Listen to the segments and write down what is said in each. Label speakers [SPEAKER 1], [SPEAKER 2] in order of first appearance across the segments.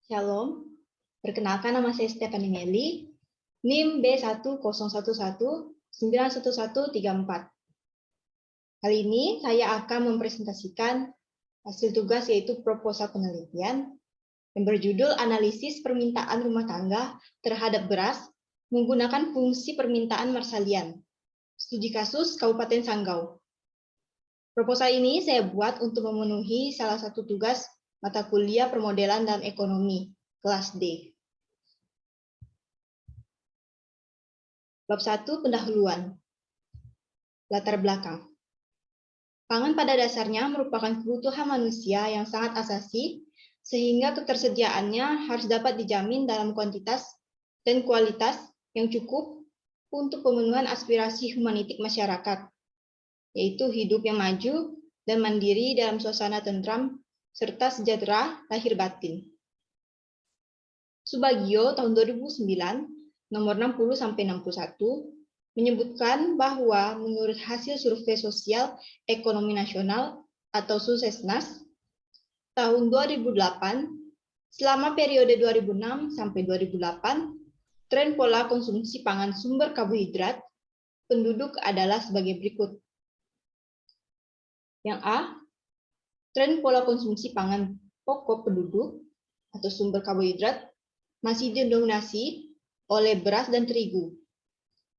[SPEAKER 1] Shalom, perkenalkan nama saya Stephanie Meli, NIM B10111911134. Kali ini saya akan mempresentasikan hasil tugas yaitu proposal penelitian yang berjudul Analisis Permintaan Rumah Tangga Terhadap Beras menggunakan fungsi permintaan Marsalian, studi kasus Kabupaten Sanggau. Proposal ini saya buat untuk memenuhi salah satu tugas mata kuliah permodelan dalam ekonomi, kelas D. Bab 1, pendahuluan. Latar belakang. Pangan pada dasarnya merupakan kebutuhan manusia yang sangat asasi, sehingga ketersediaannya harus dapat dijamin dalam kuantitas dan kualitas yang cukup untuk pemenuhan aspirasi humanitik masyarakat, yaitu hidup yang maju dan mandiri dalam suasana tentram serta sejahtera lahir batin. Subagio tahun 2009, nomor 60-61, menyebutkan bahwa menurut hasil survei sosial ekonomi nasional atau Susesnas tahun 2008, selama periode 2006 sampai 2008, tren pola konsumsi pangan sumber karbohidrat penduduk adalah sebagai berikut. Yang A, tren pola konsumsi pangan pokok penduduk atau sumber karbohidrat masih didominasi oleh beras dan terigu.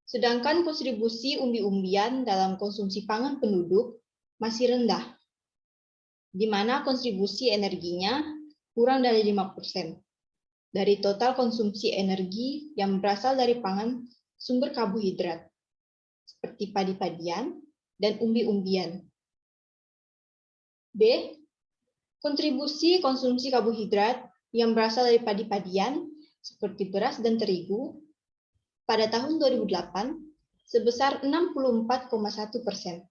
[SPEAKER 1] Sedangkan kontribusi umbi-umbian dalam konsumsi pangan penduduk masih rendah, di mana kontribusi energinya kurang dari 5% dari total konsumsi energi yang berasal dari pangan sumber karbohidrat, seperti padi-padian dan umbi-umbian. B. Kontribusi konsumsi karbohidrat yang berasal dari padi-padian seperti beras dan terigu pada tahun 2008 sebesar 64,1%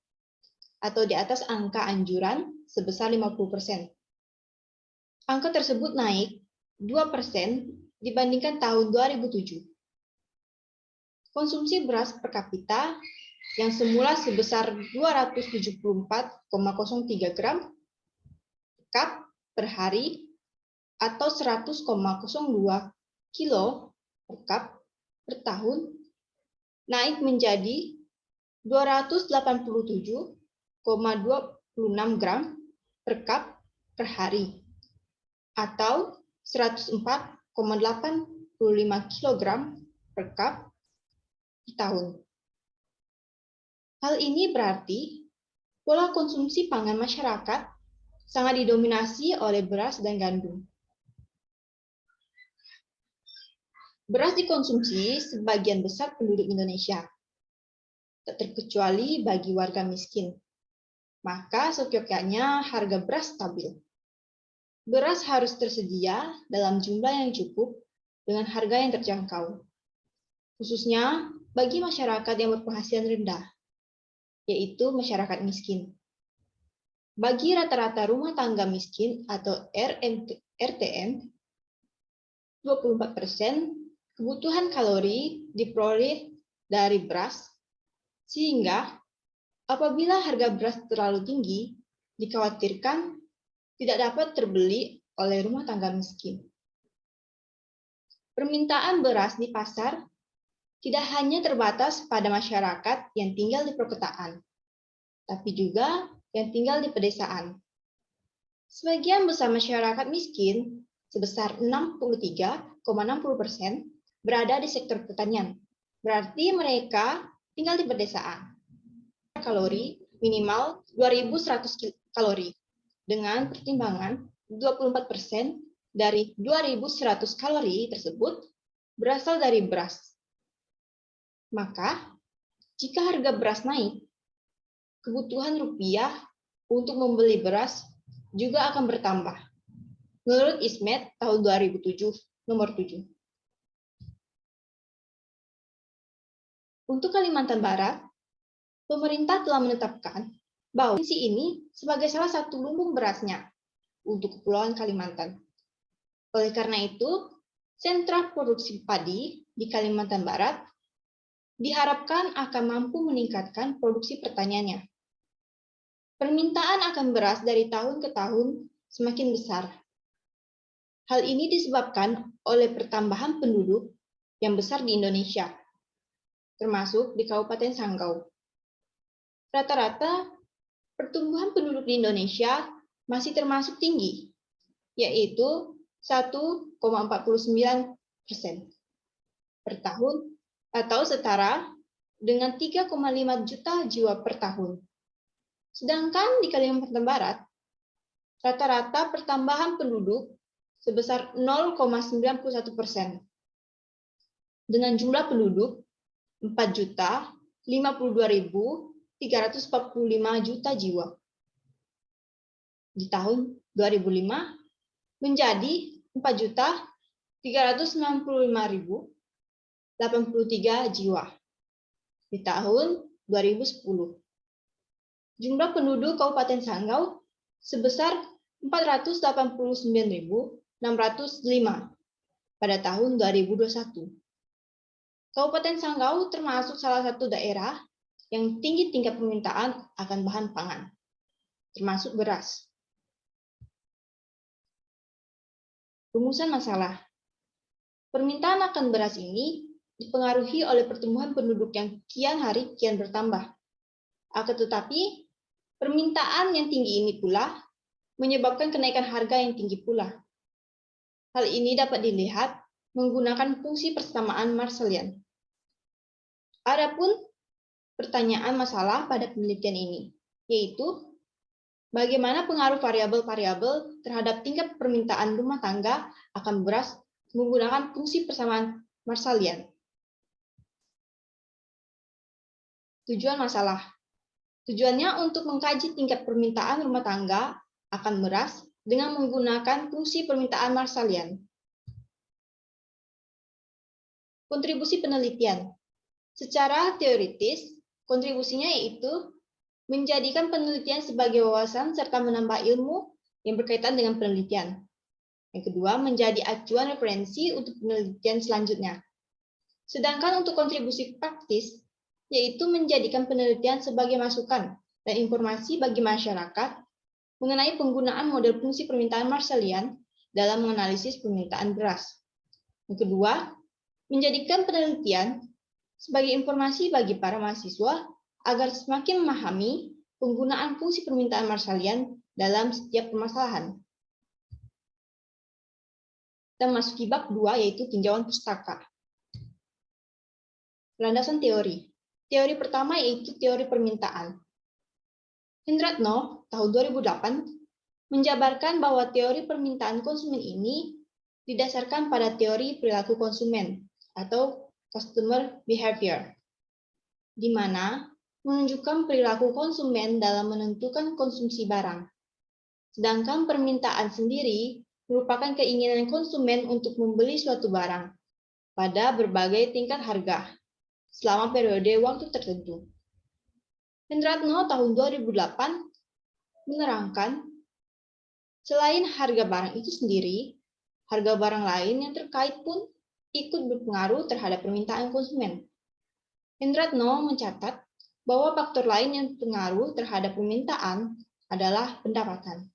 [SPEAKER 1] atau di atas angka anjuran sebesar 50%. Angka tersebut naik 2% dibandingkan tahun 2007. Konsumsi beras per kapita yang semula sebesar 274,03 gram cup per hari atau 100,02 kilo per cup per tahun naik menjadi 287,26 gram per cup per hari atau 104,85 kilogram per cup per tahun. Hal ini berarti pola konsumsi pangan masyarakat sangat didominasi oleh beras dan gandum. Beras dikonsumsi sebagian besar penduduk Indonesia, tak terkecuali bagi warga miskin. Maka seyogyanya harga beras stabil. Beras harus tersedia dalam jumlah yang cukup dengan harga yang terjangkau, khususnya bagi masyarakat yang berpenghasilan rendah, yaitu masyarakat miskin. Bagi rata-rata rumah tangga miskin atau RTM, 24% kebutuhan kalori diperoleh dari beras, sehingga apabila harga beras terlalu tinggi, dikhawatirkan tidak dapat terbeli oleh rumah tangga miskin. Permintaan beras di pasar tidak hanya terbatas pada masyarakat yang tinggal di perkotaan, tapi juga yang tinggal di pedesaan. Sebagian besar masyarakat miskin, sebesar 63,60%, berada di sektor pertanian. Berarti mereka tinggal di pedesaan. Kalori minimal 2.100 kalori, dengan pertimbangan 24% dari 2.100 kalori tersebut berasal dari beras. Maka, jika harga beras naik, kebutuhan rupiah untuk membeli beras juga akan bertambah. Menurut ISMED tahun 2007, nomor 7. Untuk Kalimantan Barat, pemerintah telah menetapkan bahwa provinsi ini sebagai salah satu lumbung berasnya untuk Kepulauan Kalimantan. Oleh karena itu, sentra produksi padi di Kalimantan Barat diharapkan akan mampu meningkatkan produksi pertaniannya. Permintaan akan beras dari tahun ke tahun semakin besar. Hal ini disebabkan oleh pertambahan penduduk yang besar di Indonesia, termasuk di Kabupaten Sanggau. Rata-rata pertumbuhan penduduk di Indonesia masih termasuk tinggi, yaitu 1,49% per tahun atau setara dengan 3,5 juta jiwa per tahun. Sedangkan di Kalimantan Barat, rata-rata pertambahan penduduk sebesar 0,91%, dengan jumlah penduduk 4.052.345 juta jiwa. Di tahun 2005 menjadi 4.395.083 jiwa. Di tahun 2010, jumlah penduduk Kabupaten Sanggau sebesar 489.605 pada tahun 2021. Kabupaten Sanggau termasuk salah satu daerah yang tinggi tingkat permintaan akan bahan pangan, termasuk beras. Rumusan masalah. Permintaan akan beras ini dipengaruhi oleh pertumbuhan penduduk yang kian hari kian bertambah. Akan tetapi, permintaan yang tinggi ini pula menyebabkan kenaikan harga yang tinggi pula. Hal ini dapat dilihat menggunakan fungsi persamaan Marshallian. Adapun pertanyaan masalah pada penelitian ini, yaitu bagaimana pengaruh variabel-variabel terhadap tingkat permintaan rumah tangga akan beras menggunakan fungsi persamaan Marshallian. Tujuan masalah. Tujuannya untuk mengkaji tingkat permintaan rumah tangga akan beras dengan menggunakan fungsi permintaan Marshallian. Kontribusi penelitian. Secara teoritis, kontribusinya yaitu menjadikan penelitian sebagai wawasan serta menambah ilmu yang berkaitan dengan penelitian. Yang kedua, menjadi acuan referensi untuk penelitian selanjutnya. Sedangkan untuk kontribusi praktis, yaitu menjadikan penelitian sebagai masukan dan informasi bagi masyarakat mengenai penggunaan model fungsi permintaan Marshallian dalam menganalisis permintaan beras. Yang kedua, menjadikan penelitian sebagai informasi bagi para mahasiswa agar semakin memahami penggunaan fungsi permintaan Marshallian dalam setiap permasalahan. Kita masuki bab 2, yaitu tinjauan pustaka. Landasan teori. Teori pertama yaitu teori permintaan. Hendratno tahun 2008 menjabarkan bahwa teori permintaan konsumen ini didasarkan pada teori perilaku konsumen atau customer behavior, di mana menunjukkan perilaku konsumen dalam menentukan konsumsi barang. Sedangkan permintaan sendiri merupakan keinginan konsumen untuk membeli suatu barang pada berbagai tingkat harga selama periode waktu tertentu. Hendratno tahun 2008 menerangkan, selain harga barang itu sendiri, harga barang lain yang terkait pun ikut berpengaruh terhadap permintaan konsumen. Hendratno mencatat bahwa faktor lain yang berpengaruh terhadap permintaan adalah pendapatan.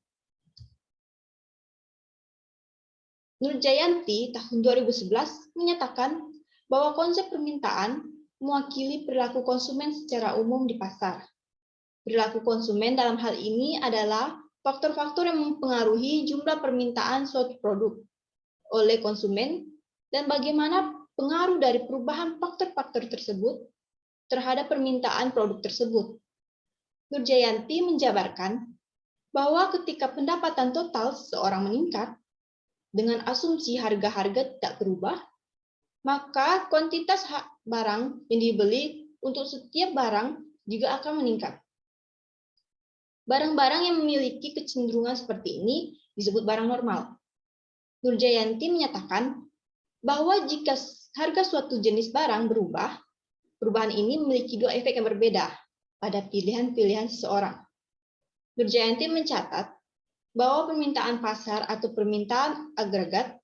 [SPEAKER 1] Nurjayanti tahun 2011 menyatakan bahwa konsep permintaan mewakili perilaku konsumen secara umum di pasar. Perilaku konsumen dalam hal ini adalah faktor-faktor yang mempengaruhi jumlah permintaan suatu produk oleh konsumen dan bagaimana pengaruh dari perubahan faktor-faktor tersebut terhadap permintaan produk tersebut. Nurjayanti menjabarkan bahwa ketika pendapatan total seseorang meningkat, dengan asumsi harga-harga tidak berubah, maka kuantitas barang yang dibeli untuk setiap barang juga akan meningkat. Barang-barang yang memiliki kecenderungan seperti ini disebut barang normal. Nurjayanti menyatakan bahwa jika harga suatu jenis barang berubah, perubahan ini memiliki dua efek yang berbeda pada pilihan-pilihan seseorang. Nurjayanti mencatat bahwa permintaan pasar atau permintaan agregat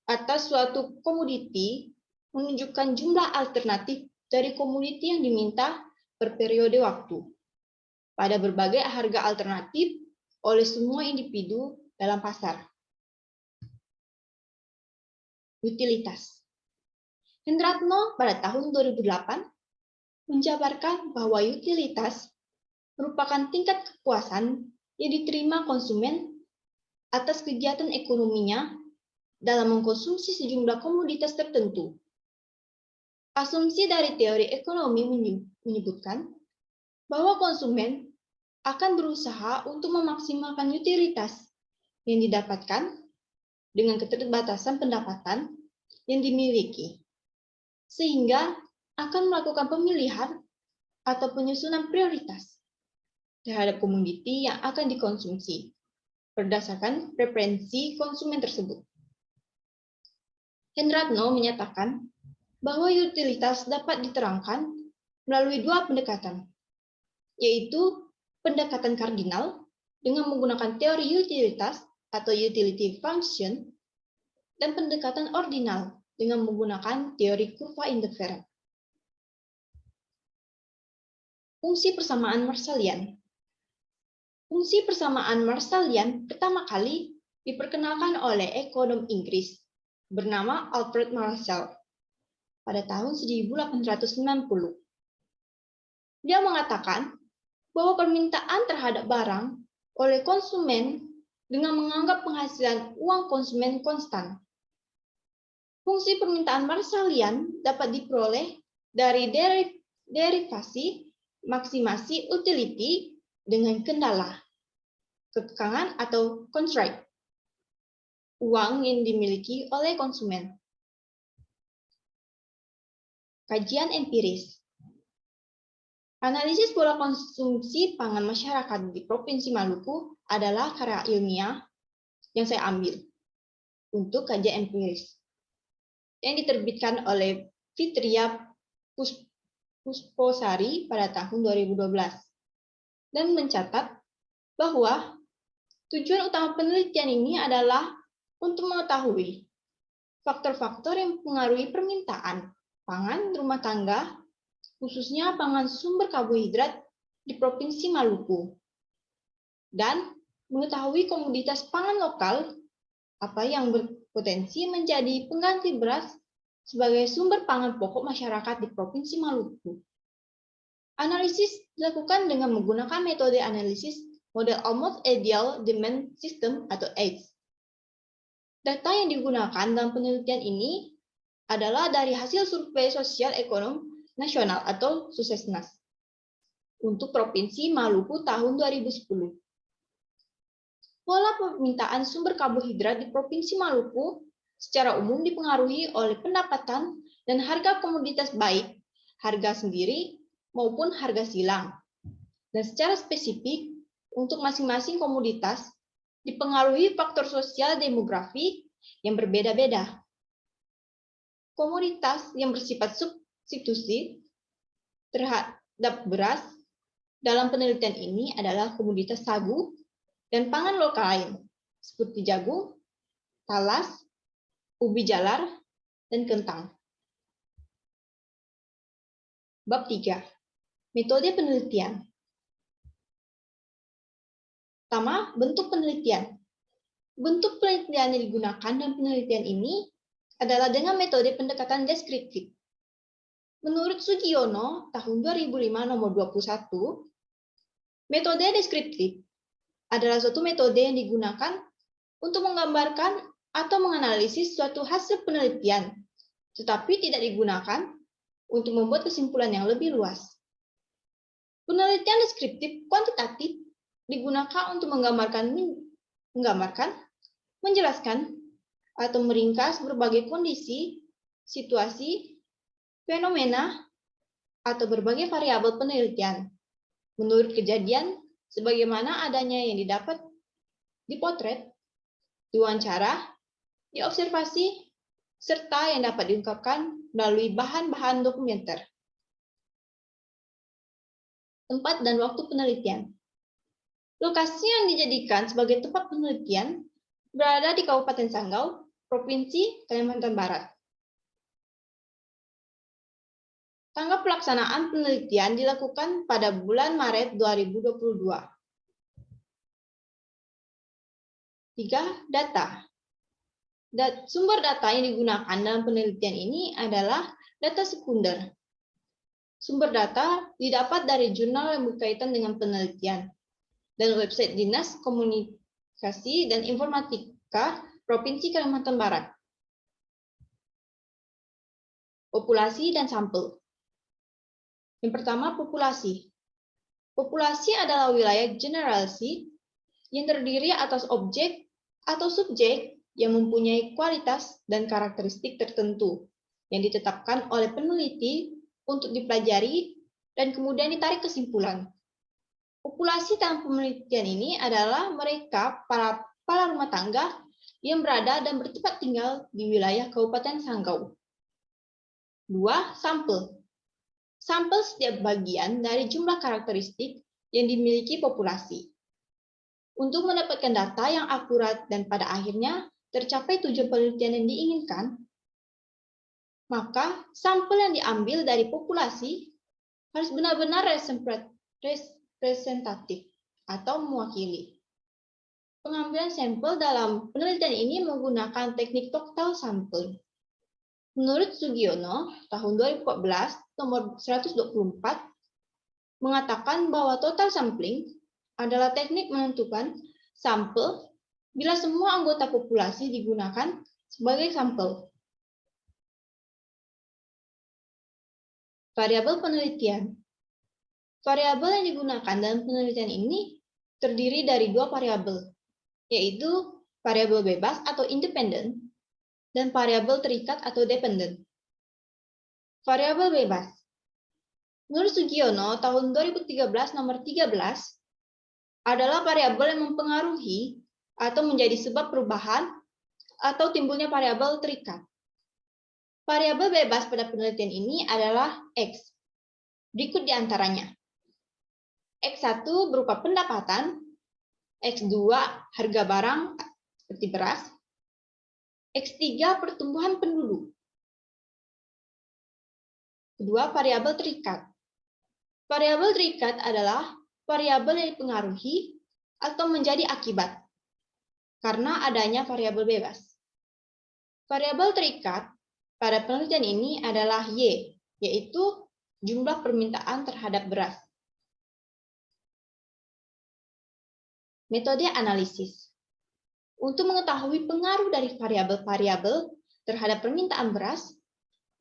[SPEAKER 1] atas suatu komoditi menunjukkan jumlah alternatif dari komoditi yang diminta per periode waktu pada berbagai harga alternatif oleh semua individu dalam pasar. utilitas. Hendratno pada tahun 2008 menjabarkan bahwa utilitas merupakan tingkat kepuasan yang diterima konsumen atas kegiatan ekonominya dalam mengkonsumsi sejumlah komoditas tertentu. Asumsi dari teori ekonomi menyebutkan bahwa konsumen akan berusaha untuk memaksimalkan utilitas yang didapatkan dengan keterbatasan pendapatan yang dimiliki, sehingga akan melakukan pemilihan atau penyusunan prioritas terhadap komoditi yang akan dikonsumsi berdasarkan preferensi konsumen tersebut. Hendratno menyatakan bahwa utilitas dapat diterangkan melalui dua pendekatan, yaitu pendekatan kardinal dengan menggunakan teori utilitas atau utility function, dan pendekatan ordinal dengan menggunakan teori kurva indiferen. Fungsi persamaan Marshallian. Fungsi persamaan Marshallian pertama kali diperkenalkan oleh ekonom Inggris bernama Alfred Marshall pada tahun 1890. Dia mengatakan bahwa permintaan terhadap barang oleh konsumen dengan menganggap penghasilan uang konsumen konstan. Fungsi permintaan Marshallian dapat diperoleh dari derivasi maksimasi utility dengan kendala, kekangan atau constraint, uang yang dimiliki oleh konsumen. Kajian empiris. Analisis pola konsumsi pangan masyarakat di Provinsi Maluku adalah karya ilmiah yang saya ambil untuk kajian empiris yang diterbitkan oleh Fitria Pusposari pada tahun 2012 dan mencatat bahwa tujuan utama penelitian ini adalah untuk mengetahui faktor-faktor yang mempengaruhi permintaan pangan rumah tangga, khususnya pangan sumber karbohidrat di Provinsi Maluku, dan mengetahui komoditas pangan lokal apa yang berpotensi menjadi pengganti beras sebagai sumber pangan pokok masyarakat di Provinsi Maluku. Analisis dilakukan dengan menggunakan metode analisis model Almost Ideal Demand System atau AIDS. Data yang digunakan dalam penelitian ini adalah dari hasil survei sosial ekonomi nasional atau Susesnas untuk Provinsi Maluku tahun 2010. Pola permintaan sumber karbohidrat di Provinsi Maluku secara umum dipengaruhi oleh pendapatan dan harga komoditas baik harga sendiri maupun harga silang. Dan secara spesifik untuk masing-masing komoditas dipengaruhi faktor sosial demografi yang berbeda-beda. Komoditas yang bersifat substitusi terhadap beras dalam penelitian ini adalah komoditas sagu dan pangan lokal lain, seperti jagung, talas, ubi jalar, dan kentang. Bab 3. Metode penelitian. Pertama, bentuk penelitian. Bentuk penelitian yang digunakan dalam penelitian ini adalah dengan metode pendekatan deskriptif. Menurut Sugiono, tahun 2005 nomor 21, metode deskriptif adalah suatu metode yang digunakan untuk menggambarkan atau menganalisis suatu hasil penelitian, tetapi tidak digunakan untuk membuat kesimpulan yang lebih luas. Penelitian deskriptif kuantitatif digunakan untuk menggambarkan, menjelaskan, atau meringkas berbagai kondisi, situasi, fenomena, atau berbagai variabel penelitian menurut kejadian sebagaimana adanya yang didapat dipotret, diwawancara, diobservasi, serta yang dapat diungkapkan melalui bahan-bahan dokumenter. Tempat dan waktu penelitian. Lokasi yang dijadikan sebagai tempat penelitian berada di Kabupaten Sanggau, Provinsi Kalimantan Barat. Tanggal pelaksanaan penelitian dilakukan pada bulan Maret 2022. 3. Data. Sumber data yang digunakan dalam penelitian ini adalah data sekunder. Sumber data didapat dari jurnal yang berkaitan dengan penelitian dan website Dinas Komunikasi dan Informatika Provinsi Kalimantan Barat. Populasi dan sampel. Yang pertama, populasi. Populasi adalah wilayah generalisasi yang terdiri atas objek atau subjek yang mempunyai kualitas dan karakteristik tertentu yang ditetapkan oleh peneliti untuk dipelajari dan kemudian ditarik kesimpulan. Populasi dalam penelitian ini adalah mereka para kepala rumah tangga yang berada dan bertempat tinggal di wilayah Kabupaten Sanggau. 2. Sampel. Sampel setiap bagian dari jumlah karakteristik yang dimiliki populasi. Untuk mendapatkan data yang akurat dan pada akhirnya tercapai tujuan penelitian yang diinginkan, maka sampel yang diambil dari populasi harus benar-benar representatif atau mewakili. Pengambilan sampel dalam penelitian ini menggunakan teknik total sampling. Menurut Sugiono, tahun 2014, nomor 124, mengatakan bahwa total sampling adalah teknik menentukan sampel bila semua anggota populasi digunakan sebagai sampel. Variabel penelitian. Variabel yang digunakan dalam penelitian ini terdiri dari 2 variabel, yaitu variabel bebas atau independen dan variabel terikat atau dependent. Variabel bebas. Menurut Sugiono, tahun 2013 nomor 13, adalah variabel yang mempengaruhi atau menjadi sebab perubahan atau timbulnya variabel terikat. Variabel bebas pada penelitian ini adalah X. Berikut di antaranya. X1 berupa pendapatan, X2 harga barang seperti beras, X3 pertumbuhan penduduk. Kedua, variabel terikat. Variabel terikat adalah variabel yang dipengaruhi atau menjadi akibat karena adanya variabel bebas. Variabel terikat pada penelitian ini adalah Y, yaitu jumlah permintaan terhadap beras. Metode analisis. Untuk mengetahui pengaruh dari variabel-variabel terhadap permintaan beras,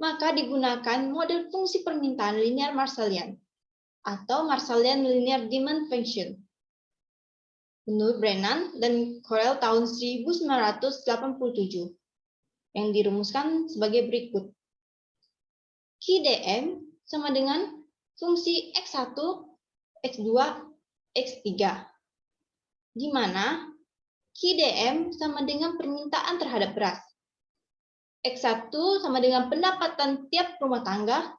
[SPEAKER 1] maka digunakan model fungsi permintaan linear Marshallian atau Marshallian Linear Demand Function. Menurut Brennan dan Correll tahun 1987, yang dirumuskan sebagai berikut. QDM sama dengan fungsi X1, X2, X3, di mana QDM sama dengan permintaan terhadap beras. X1 sama dengan pendapatan tiap rumah tangga,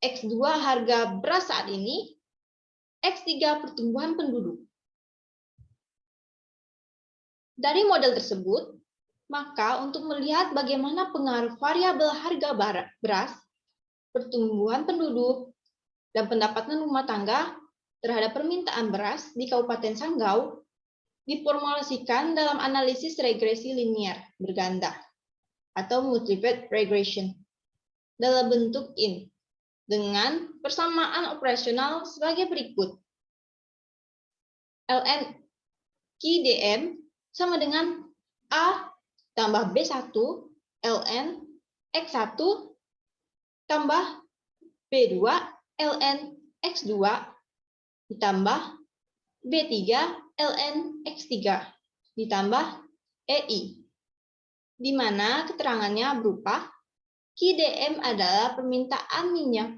[SPEAKER 1] X2 harga beras saat ini, X3 pertumbuhan penduduk. Dari model tersebut, maka untuk melihat bagaimana pengaruh variabel harga beras, pertumbuhan penduduk, dan pendapatan rumah tangga terhadap permintaan beras di Kabupaten Sanggau, diformulasikan dalam analisis regresi linear berganda atau multivariate regression dalam bentuk IN dengan persamaan operasional sebagai berikut. ln QDM sama dengan A tambah B1 ln X1 tambah B2 ln X2 ditambah B3 ln X3 ditambah EI, di mana keterangannya berupa QDM adalah permintaan minyak.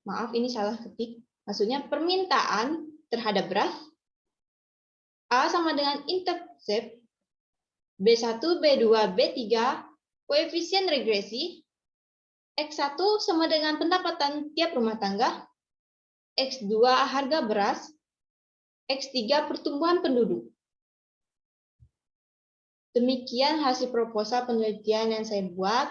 [SPEAKER 1] Maaf, ini salah ketik. Maksudnya permintaan terhadap beras. A sama dengan intercept, B1, B2, B3, koefisien regresi, X1 sama dengan pendapatan tiap rumah tangga, X2 harga beras, X3 pertumbuhan penduduk. Demikian hasil proposal penelitian yang saya buat.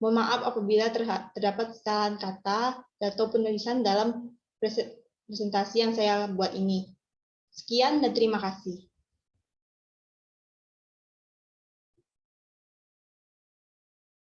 [SPEAKER 1] Mohon maaf apabila terdapat kesalahan kata atau penulisan dalam presentasi yang saya buat ini. Sekian dan terima kasih.